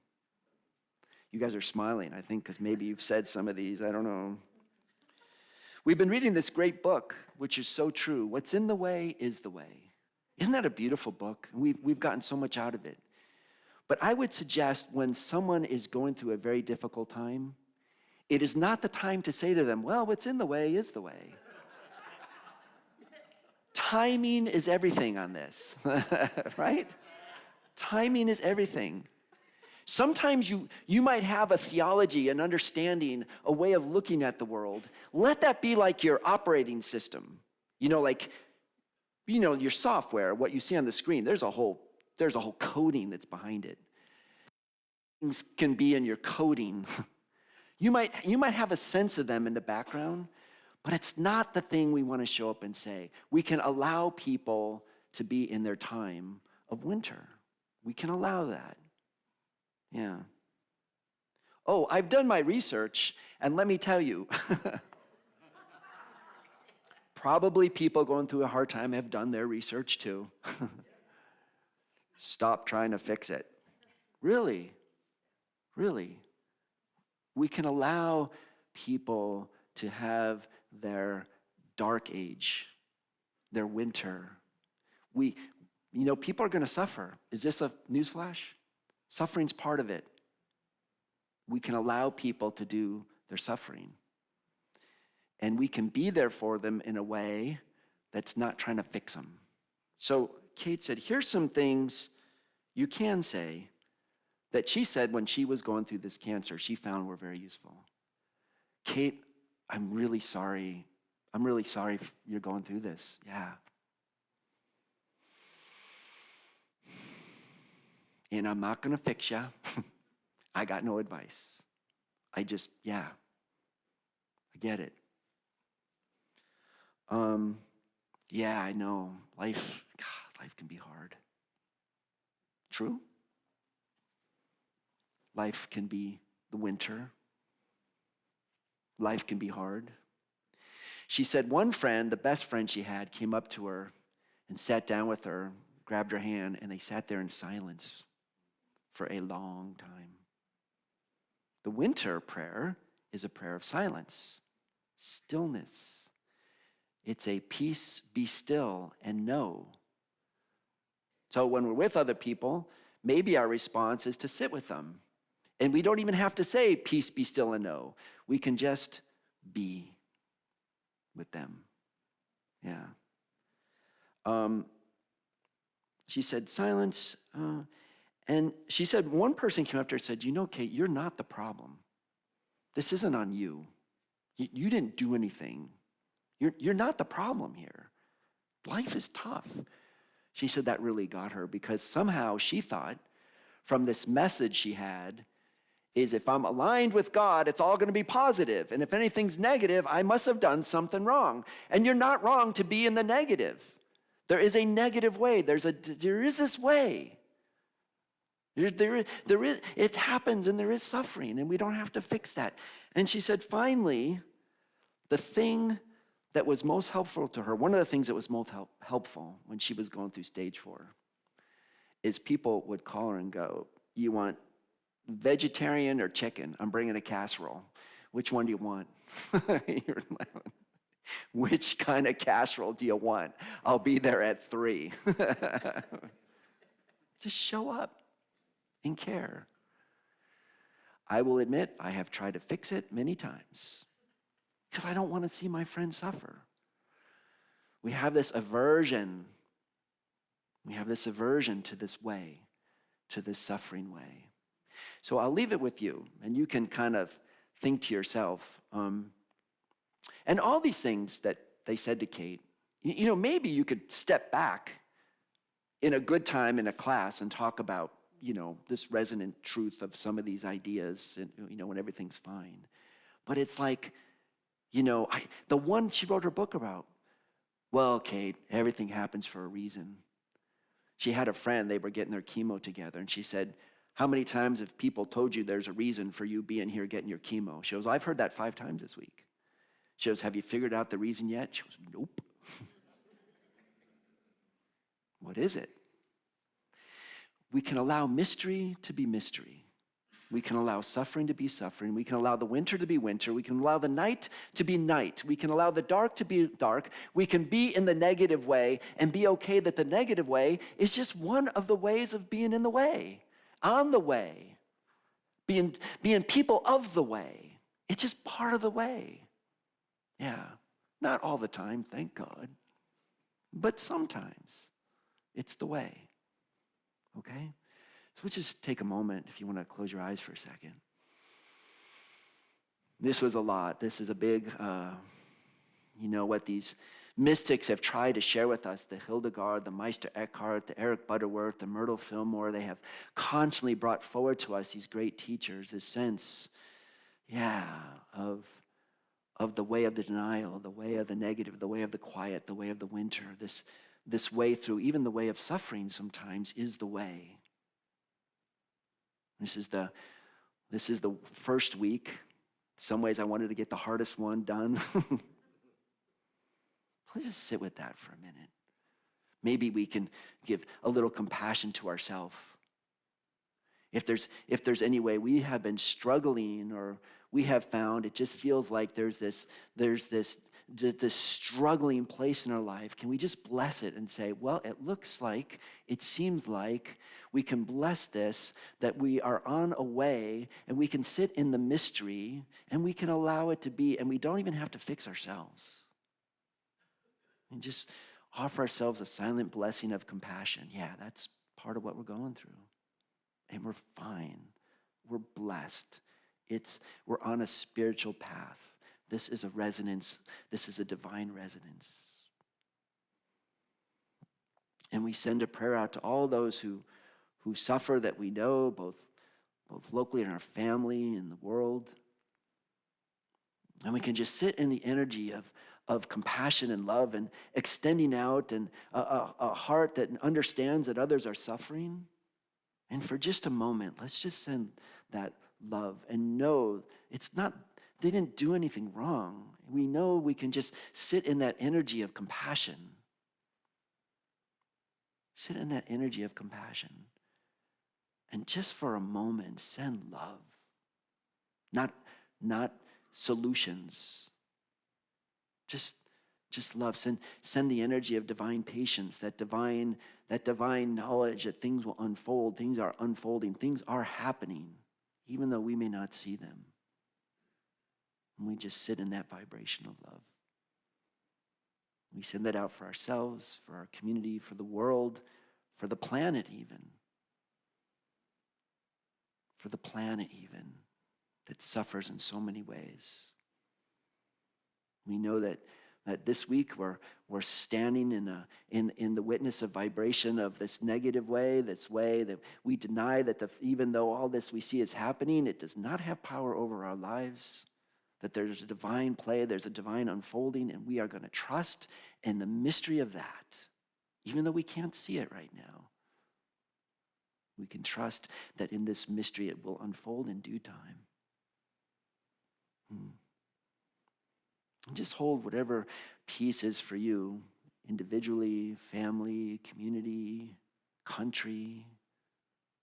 You guys are smiling, I think, because maybe you've said some of these. I don't know. We've been reading this great book, which is so true. What's in the way is the way. Isn't that a beautiful book? We've gotten so much out of it. But I would suggest when someone is going through a very difficult time, it is not the time to say to them, well, what's in the way is the way. Timing is everything on this, right? Timing is everything. Sometimes you might have a theology, an understanding, a way of looking at the world. Let that be like your operating system. Your software, what you see on the screen, there's a whole coding that's behind it. Things can be in your coding. You might have a sense of them in the background, but it's not the thing we want to show up and say. We can allow people to be in their time of winter. We can allow that. Yeah. Oh, I've done my research, and let me tell you, probably people going through a hard time have done their research too. Stop trying to fix it. Really. We can allow people to have their dark age, their winter. People are going to suffer. Is this a newsflash? Suffering's part of it. We can allow people to do their suffering. And we can be there for them in a way that's not trying to fix them. So Kate said, here's some things you can say that she said when she was going through this cancer, she found were very useful. Kate, I'm really sorry. I'm really sorry you're going through this. Yeah. And I'm not going to fix you. I got no advice. I get it. Yeah, I know. Life can be hard. True? Life can be the winter. Life can be hard. She said one friend, the best friend she had, came up to her and sat down with her, grabbed her hand, and they sat there in silence for a long time. The winter prayer is a prayer of silence, stillness. It's a peace, be still, and know. So when we're with other people, maybe our response is to sit with them. And we don't even have to say, peace, be still, and know. We can just be with them. Yeah. She said, silence. And she said, one person came up to her and said, Kate, you're not the problem. This isn't on you. You didn't do anything. You're not the problem here. Life is tough. She said that really got her because somehow she thought from this message she had is if I'm aligned with God, it's all going to be positive. And if anything's negative, I must have done something wrong. And you're not wrong to be in the negative. There is a negative way. There is this way. There is, it happens and there is suffering and we don't have to fix that. And she said, finally, the thing that was most helpful to her, one of the things that was most helpful when she was going through stage 4 is people would call her and go, you want vegetarian or chicken? I'm bringing a casserole. Which one do you want? Which kind of casserole do you want? I'll be there at 3. Just show up and care. I will admit I have tried to fix it many times because I don't want to see my friend suffer. We have this aversion. We have this aversion to this way, to this suffering way. So I'll leave it with you, and you can kind of think to yourself. And all these things that they said to Kate, maybe you could step back in a good time in a class and talk about, this resonant truth of some of these ideas, and, when everything's fine. But it's like, the one she wrote her book about, well, Kate, everything happens for a reason. She had a friend, they were getting their chemo together, and she said, how many times have people told you there's a reason for you being here getting your chemo? She goes, I've heard that 5 times this week. She goes, have you figured out the reason yet? She goes, nope. What is it? We can allow mystery to be mystery. We can allow suffering to be suffering. We can allow the winter to be winter. We can allow the night to be night. We can allow the dark to be dark. We can be in the negative way and be okay that the negative way is just one of the ways of being in the way, on the way, being people of the way. It's just part of the way. Yeah, not all the time, thank God. But sometimes it's the way. Okay? So let's just take a moment if you want to close your eyes for a second. This was a lot. This is a big, what these mystics have tried to share with us, the Hildegard, the Meister Eckhart, the Eric Butterworth, the Myrtle Fillmore, they have constantly brought forward to us, these great teachers, this sense, of the way of the denial, the way of the negative, the way of the quiet, the way of the winter, this way through, even the way of suffering sometimes is the way. This is the first week. In some ways I wanted to get the hardest one done. Let's just sit with that for a minute. Maybe we can give a little compassion to ourselves. If there's any way we have been struggling or we have found it just feels like there's this struggling place in our life, can we just bless it and say, well, it seems like we can bless this, that we are on a way and we can sit in the mystery and we can allow it to be, and we don't even have to fix ourselves. And just offer ourselves a silent blessing of compassion. Yeah, that's part of what we're going through. and we're fine. We're blessed. We're on a spiritual path. This is a resonance. This is a divine resonance. And we send a prayer out to all those who suffer that we know, both locally in our family, in the world. And we can just sit in the energy of compassion and love and extending out and a heart that understands that others are suffering. And for just a moment, let's just send that love and know they didn't do anything wrong. We know we can just sit in that energy of compassion. Sit in that energy of compassion. And just for a moment, send love. Not solutions. Just love. Send the energy of divine patience, that divine knowledge that things will unfold. Things are unfolding. Things are happening, even though we may not see them. And we just sit in that vibration of love. We send that out for ourselves, for our community, for the world, for the planet even. For the planet even, that suffers in so many ways. We know that this week we're standing in the witness of vibration of this negative way, this way that we deny that even though all this we see is happening, it does not have power over our lives, that there's a divine play, there's a divine unfolding, and we are going to trust in the mystery of that, even though we can't see it right now. We can trust that in this mystery it will unfold in due time. And just hold whatever peace is for you, individually, family, community, country,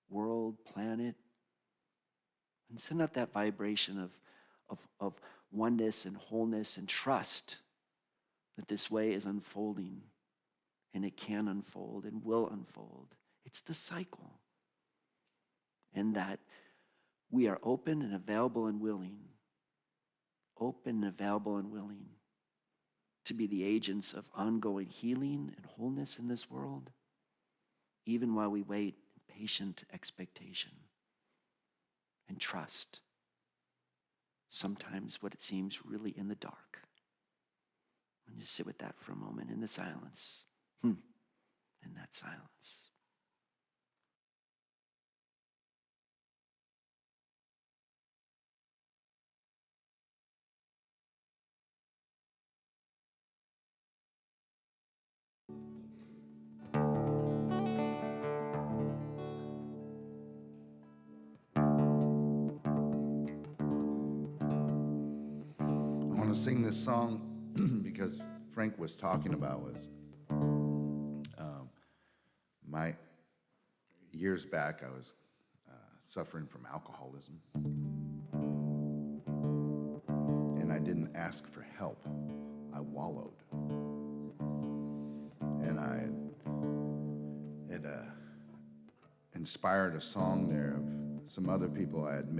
world, planet. And send out that vibration of oneness and wholeness and trust that this way is unfolding and it can unfold and will unfold. It's the cycle. And that we are open and available and willing, to be the agents of ongoing healing and wholeness in this world, even while we wait in patient expectation and trust, sometimes what it seems really in the dark. And just sit with that for a moment in the silence, in that silence. I want to sing this song because Frank was talking about was my years back. I was suffering from alcoholism, and I didn't ask for help. I wallowed, and I had inspired a song there of some other people I had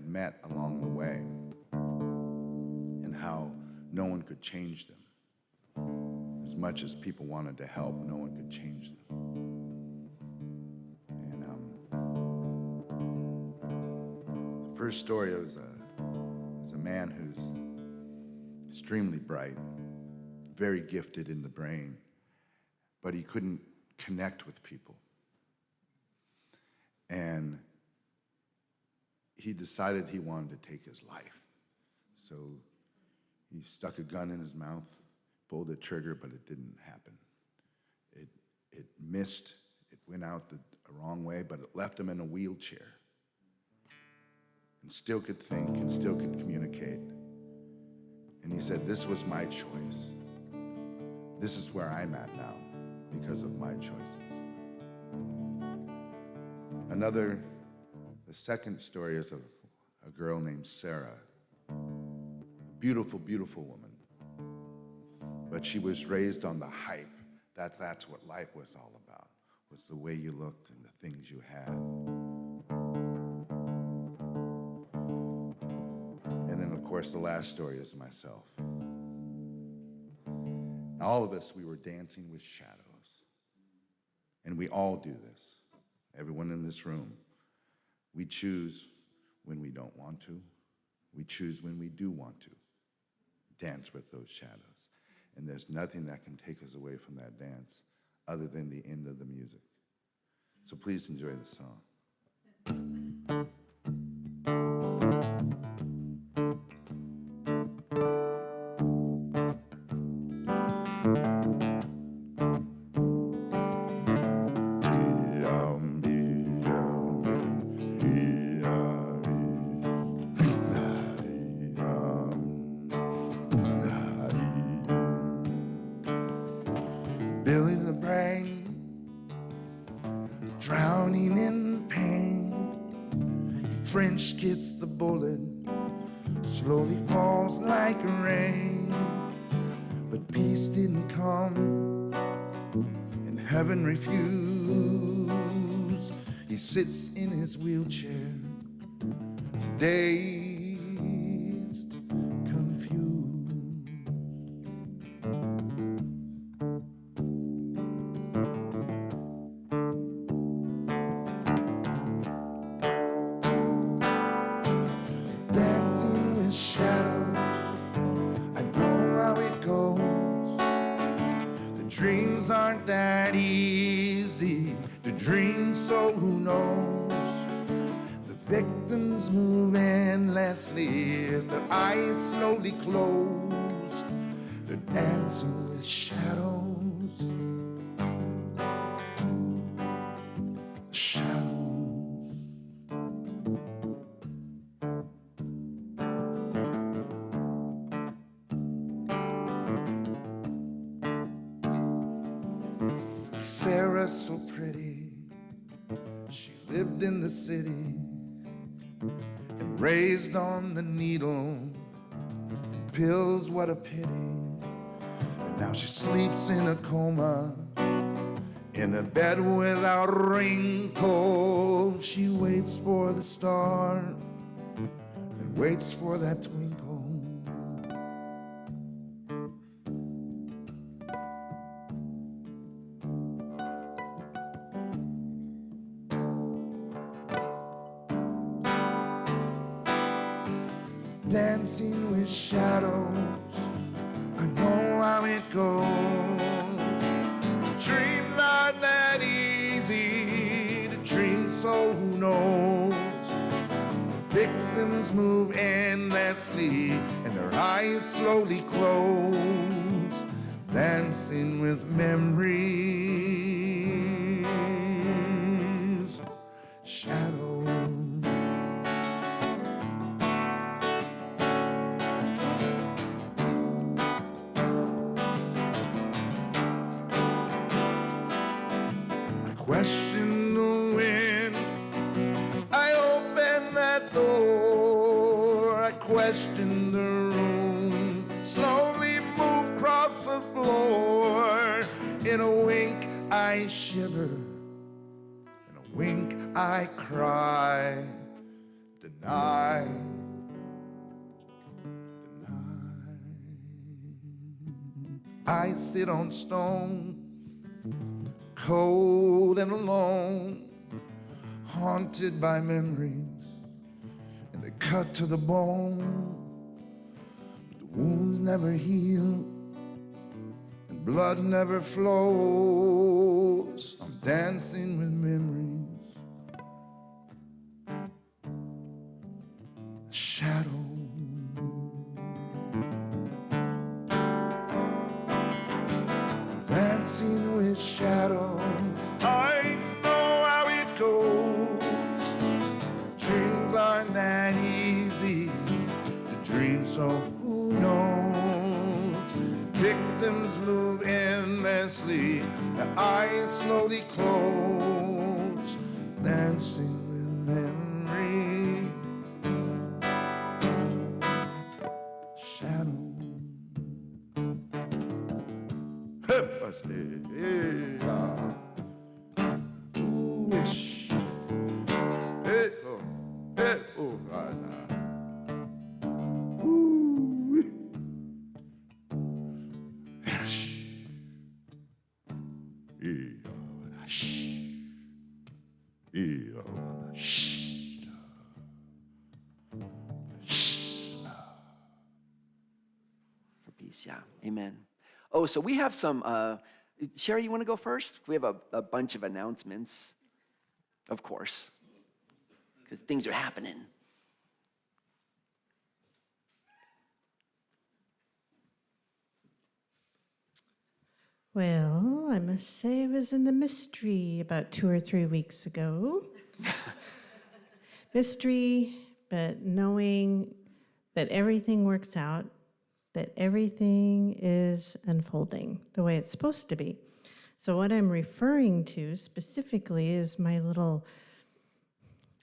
met along the way, and how no one could change them. As much as people wanted to help, no one could change them. And the first story was a man who's extremely bright, very gifted in the brain, but he couldn't connect with people. And he decided he wanted to take his life. So he stuck a gun in his mouth, pulled the trigger, but it didn't happen. It missed, it went out the wrong way, but it left him in a wheelchair. And still could think and still could communicate. And he said, this was my choice. This is where I'm at now because of my choices. The second story is of a girl named Sarah. Beautiful, beautiful woman. But she was raised on the hype. That's what life was all about, was the way you looked and the things you had. And then, of course, the last story is myself. All of us, we were dancing with shadows. And we all do this, everyone in this room. We choose when we don't want to. We choose when we do want to. Dance with those shadows. And there's nothing that can take us away from that dance other than the end of the music. So please enjoy the song. Billy the Brain, drowning in pain, he French kissed the bullet, slowly falls like rain. But peace didn't come, and heaven refused. He sits in his wheelchair, dazed, confused. Dancing with shadows, I know how it goes. The dreams aren't that easy to dream, so who knows? The victims move endlessly, their eyes slowly closed. They're dancing with shadows. Shadows. Sarah, so pretty, she lived in the city and raised on the needle and pills, what a pity. And now she sleeps in a coma, in a bed without a wrinkle. She waits for the star and waits for that twinkle. Dancing with shadows, I know how it goes. Dreams aren't that easy to dream, so who knows? Victims move endlessly and their eyes slowly close, dancing with memories. Shadows. Question the wind, I open that door. I question the room, slowly move across the floor. In a wink I shiver, in a wink I cry. Deny, deny. I sit on stone, cold and alone, haunted by memories, and they cut to the bone. But the wounds never heal, and blood never flows. I'm dancing with memories, shadows. Dancing with shadows, I know how it goes. Dreams aren't that easy to dream, so who knows? Victims move endlessly, their eyes slowly close, dancing with memory. Shadows. peace. Yeah, amen. Oh, so we have some, Sherry, you want to go first? We have a bunch of announcements, of course, because things are happening. Well, I must say I was in the mystery about 2 or 3 weeks ago. Mystery, but knowing that everything works out, that everything is unfolding the way it's supposed to be. So, what I'm referring to specifically is my little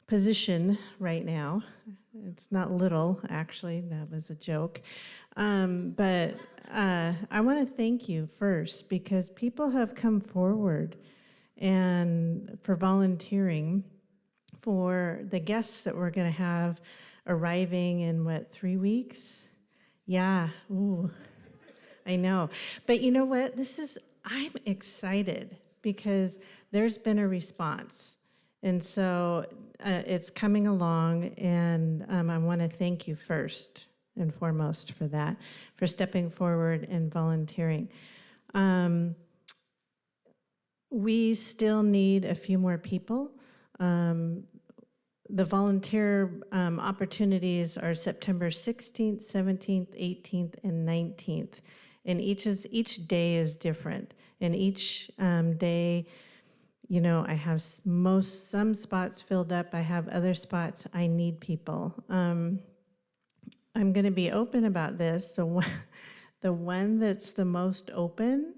position right now. It's not little, actually, that was a joke. But I want to thank you first because people have come forward and for volunteering for the guests that we're going to have arriving in 3 weeks? Yeah, ooh, I know. But you know what? I'm excited because there's been a response. And so it's coming along, and I want to thank you first and foremost for that, for stepping forward and volunteering. We still need a few more people. The volunteer opportunities are September 16th, 17th, 18th, and 19th. And each day is different. And each day, I have some spots filled up. I have other spots I need people. I'm going to be open about this. The one that's the most open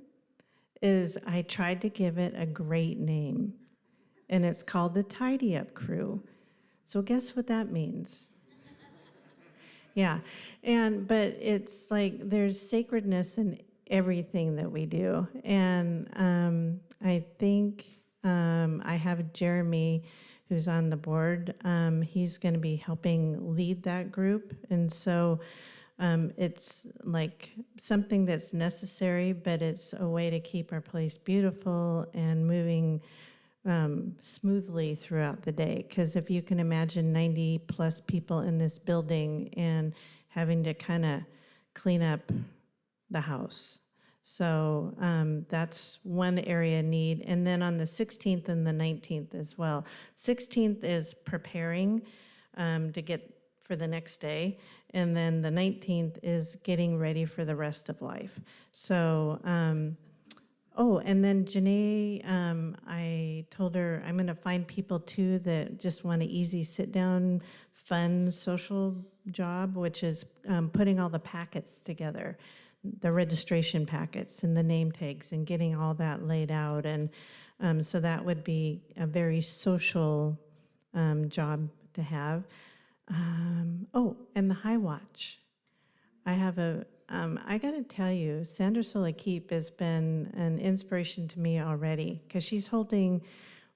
is I tried to give it a great name, and it's called the Tidy Up Crew. So guess what that means? Yeah, but it's like there's sacredness in everything that we do, and I think I have Jeremy, who's on the board. He's going to be helping lead that group, and so it's like something that's necessary, but it's a way to keep our place beautiful and moving smoothly throughout the day. Because if you can imagine 90 plus people in this building and having to kind of clean up the house. So that's one area need. And then on the 16th and the 19th as well. 16th is preparing to get for the next day. And then the 19th is getting ready for the rest of life. So, and then Janae, I told her I'm going to find people too that just want an easy sit down, fun social job, which is putting all the packets together, the registration packets and the name tags and getting all that laid out. And so that would be a very social job to have. And the High Watch. I got to tell you, Sandra Solakip has been an inspiration to me already because she's holding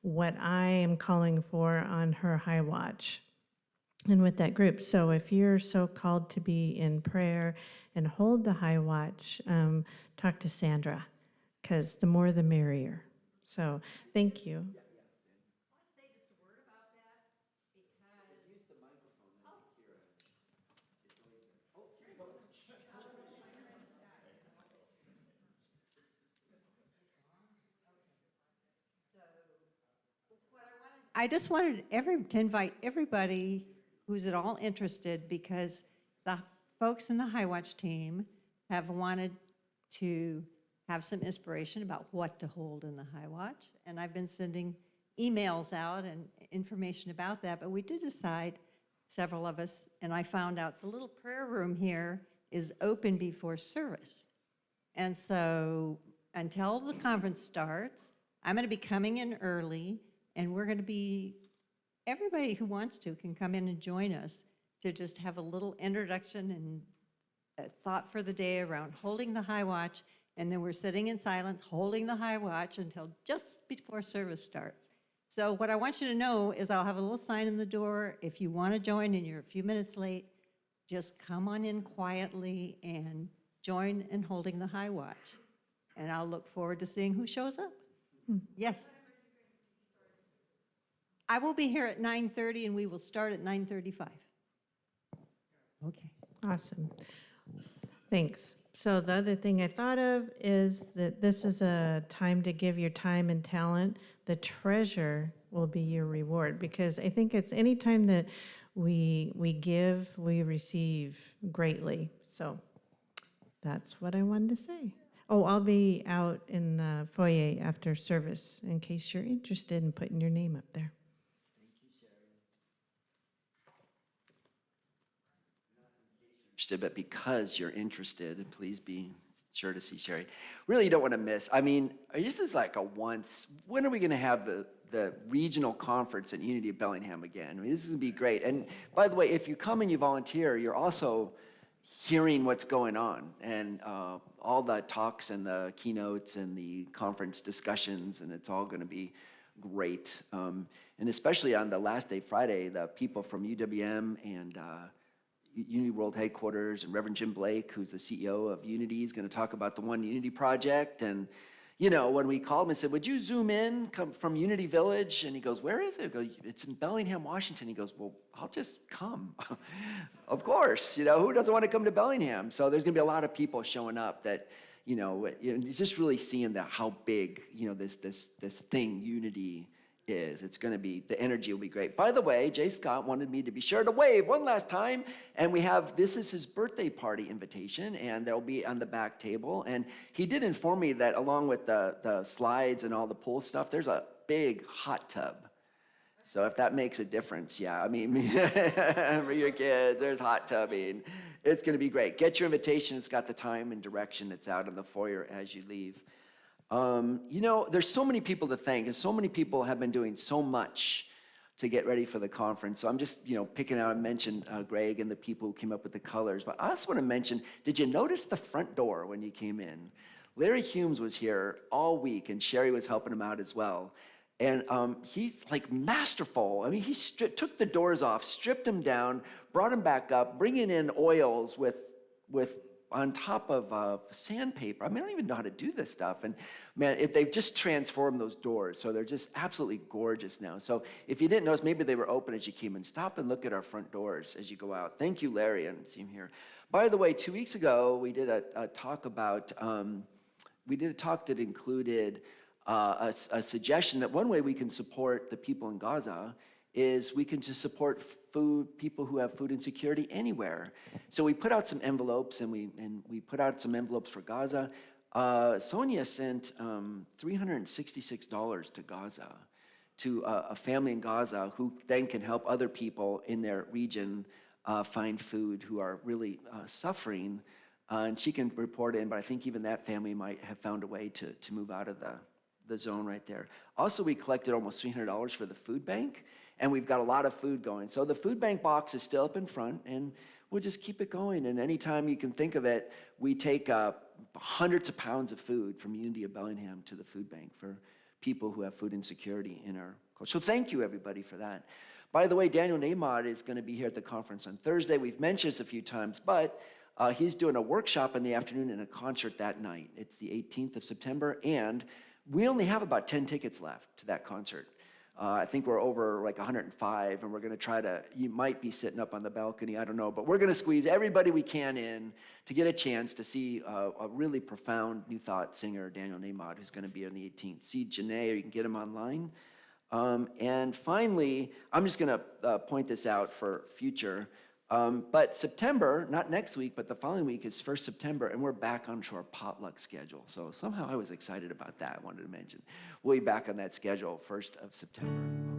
what I am calling for on her High Watch and with that group. So if you're so called to be in prayer and hold the High Watch, talk to Sandra because the more the merrier. So thank you. I just wanted to invite everybody who's at all interested because the folks in the High Watch team have wanted to have some inspiration about what to hold in the High Watch. And I've been sending emails out and information about that, but we did decide, several of us, and I found out the little prayer room here is open before service. And so until the conference starts, I'm going to be coming in early. And we're going to be, everybody who wants to can come in and join us to just have a little introduction and a thought for the day around holding the High Watch. And then we're sitting in silence, holding the High Watch until just before service starts. So what I want you to know is I'll have a little sign in the door. If you want to join and you're a few minutes late, just come on in quietly and join in holding the High Watch. And I'll look forward to seeing who shows up. Yes. I will be here at 9:30 and we will start at 9:35. Okay. Awesome. Thanks. So the other thing I thought of is that this is a time to give your time and talent. The treasure will be your reward, because I think it's any time that we give, we receive greatly. So that's what I wanted to say. Oh, I'll be out in the foyer after service in case you're interested in putting your name up there. Interested, but because you're interested, please be sure to see Sherry. Really, you don't want to miss. I mean, this is like a once. When are we going to have the regional conference at Unity of Bellingham again? I mean, this is going to be great. And by the way, if you come and you volunteer, you're also hearing what's going on, and all the talks and the keynotes and the conference discussions, and it's all going to be great. And especially on the last day, Friday, the people from UWM and Unity World Headquarters and Reverend Jim Blake, who's the CEO of Unity, is going to talk about the One Unity Project. And, you know, when we called him and said, would you zoom in, come from Unity Village? And he goes, where is it? I go, it's in Bellingham, Washington. He goes, well, I'll just come. Of course, you know, who doesn't want to come to Bellingham? So there's going to be a lot of people showing up that, you know, it's just really seeing that how big, you know, this thing, Unity, is. It's going to be, the energy will be great. By the way, Jay Scott wanted me to be sure to wave one last time, and we have, this is his birthday party invitation, and they'll be on the back table. And he did inform me that along with the slides and all the pool stuff, there's a big hot tub. So if that makes a difference, yeah, I mean, for your kids, there's hot tubbing. It's going to be great. Get your invitation. It's got the time and direction. It's out in the foyer as you leave. You know, there's so many people to thank, and so many people have been doing so much to get ready for the conference. So I'm just, you know, picking out, I mentioned Greg and the people who came up with the colors, but I also want to mention, did you notice the front door when you came in? Larry Humes was here all week, and Sherry was helping him out as well. And he's like masterful. I mean, he took the doors off, stripped them down, brought them back up, bringing in oils with on top of sandpaper. I mean, I don't even know how to do this stuff. And man, they've just transformed those doors. So they're just absolutely gorgeous now. So if you didn't notice, maybe they were open as you came in. Stop and look at our front doors as you go out. Thank you, Larry. I didn't see him here. By the way, 2 weeks ago, we did a talk about, that included a suggestion that one way we can support the people in Gaza is we can just support people who have food insecurity anywhere. So we put out some envelopes, and we put out some envelopes for Gaza. Sonia sent $366 to Gaza, to a family in Gaza who then can help other people in their region find food who are really suffering. And she can report in, but I think even that family might have found a way to move out of the zone right there. Also, we collected almost $300 for the food bank, and we've got a lot of food going. So the food bank box is still up in front, and we'll just keep it going. And anytime you can think of it, we take hundreds of pounds of food from Unity of Bellingham to the food bank for people who have food insecurity in our culture. So thank you, everybody, for that. By the way, Daniel Nahmad is going to be here at the conference on Thursday. We've mentioned this a few times, but he's doing a workshop in the afternoon and a concert that night. It's the 18th of September, and we only have about 10 tickets left to that concert. I think we're over like 105, and we're going to try to, you might be sitting up on the balcony, I don't know, but we're going to squeeze everybody we can in to get a chance to see a really profound New Thought singer, Daniel Nahmad, who's going to be on the 18th. See Janae, or you can get him online. And finally, I'm just going to point this out for future. But September, not next week, but the following week is 1st September, and we're back onto our potluck schedule. So somehow I was excited about that. I wanted to mention. We'll be back on that schedule 1st of September.